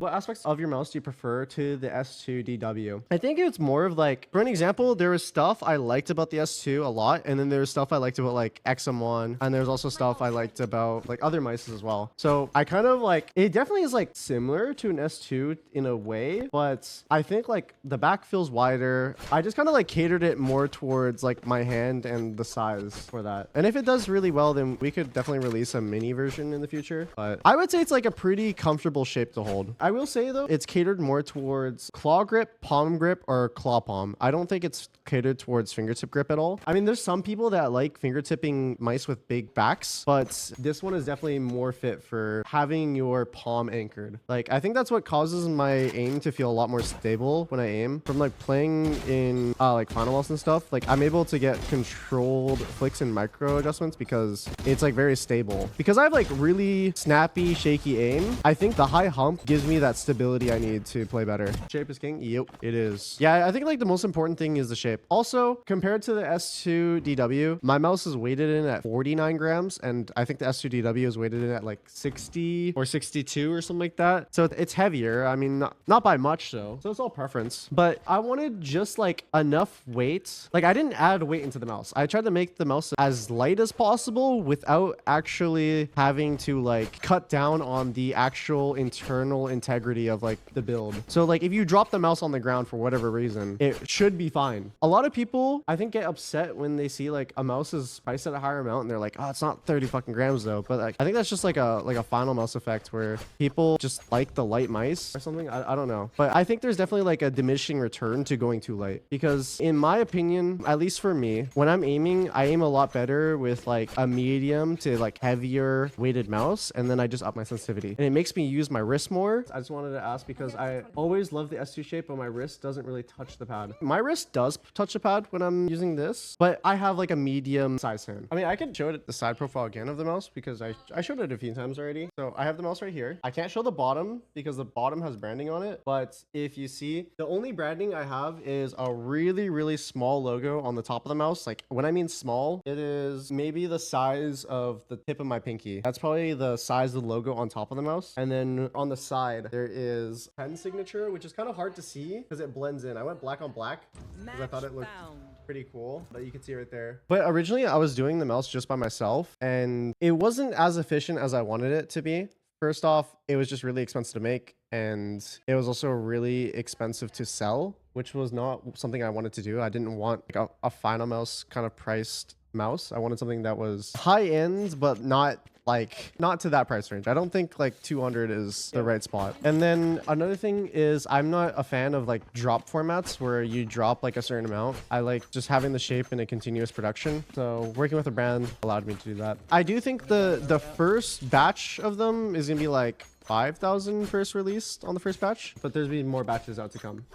What aspects of your mouse do you prefer to the S2-DW? I think it's more of like, for an example, there was stuff I liked about the S2 a lot, and then there's stuff I liked about like XM1, and there's also stuff I liked about like other mice as well. So I kind of like, it definitely is like similar to an S2 in a way, but I think like the back feels wider. I just kind of like catered it more towards like my hand and the size for that. And if it does really well, then we could definitely release a mini version in the future. But I would say it's like a pretty comfortable shape to hold. I will say though, it's catered more towards claw grip, palm grip, or claw palm. I don't think it's catered towards fingertip grip at all. I mean, there's some people that like fingertipping mice with big backs, but this one is definitely more fit for having your palm anchored. Like, I think that's what causes my aim to feel a lot more stable when I aim. From like playing in like final mouse and stuff, like I'm able to get controlled flicks and micro adjustments because it's like very stable. Because I have like really snappy, shaky aim, I think the high hump gives me that stability I need to play better. Shape is king? Yep, it is. Yeah, I think like the most important thing is the shape. Also, compared to the S2-DW, my mouse is weighted in at 49 grams, and I think the S2-DW is weighted in at like 60 or 62 or something like that. So it's heavier. I mean, not by much though. So it's all preference. But I wanted just like enough weight. Like I didn't add weight into the mouse. I tried to make the mouse as light as possible without actually having to like cut down on the actual internal integrity of like the build. So like if you drop the mouse on the ground for whatever reason, it should be fine. A lot of people, I think, get upset when they see like a mouse is priced at a higher amount and they're like, oh, it's not 30 fucking grams though. But like, I think that's just like a final mouse effect where people just like the light mice or something. I don't know. But I think there's definitely like a diminishing return to going too light, because in my opinion, at least for me, when I'm aiming, I aim a lot better with like a medium to like heavier weighted mouse, and then I just up my sensitivity and it makes me use my wrist more. I just wanted to ask because I always love the S2 shape, but my wrist doesn't really touch the pad. My wrist does touch the pad when I'm using this, but I have like a medium size hand. I mean, I can show it the side profile again of the mouse because I showed it a few times already. So I have the mouse right here. I can't show the bottom because the bottom has branding on it, but if you see, the only branding I have is a really, really small logo on the top of the mouse. Like when I mean small, it is maybe the size of the tip of my pinky. That's probably the size of the logo on top of the mouse. And then on the side, there is pen signature, which is kind of hard to see because it blends in. I went black on black because I thought it looked pretty cool, but you can see right there. But originally I was doing the mouse just by myself and it wasn't as efficient as I wanted it to be. First off, it was just really expensive to make, and it was also really expensive to sell, which was not something I wanted to do. I didn't want like a final mouse kind of priced mouse. I wanted something that was high end, but not to that price range. I don't think like 200 is the right spot. And then another thing is I'm not a fan of like drop formats where you drop like a certain amount. I like just having the shape in a continuous production. So working with a brand allowed me to do that. I do think the first batch of them is gonna be like 5,000 first released on the first batch, but there's be more batches out to come.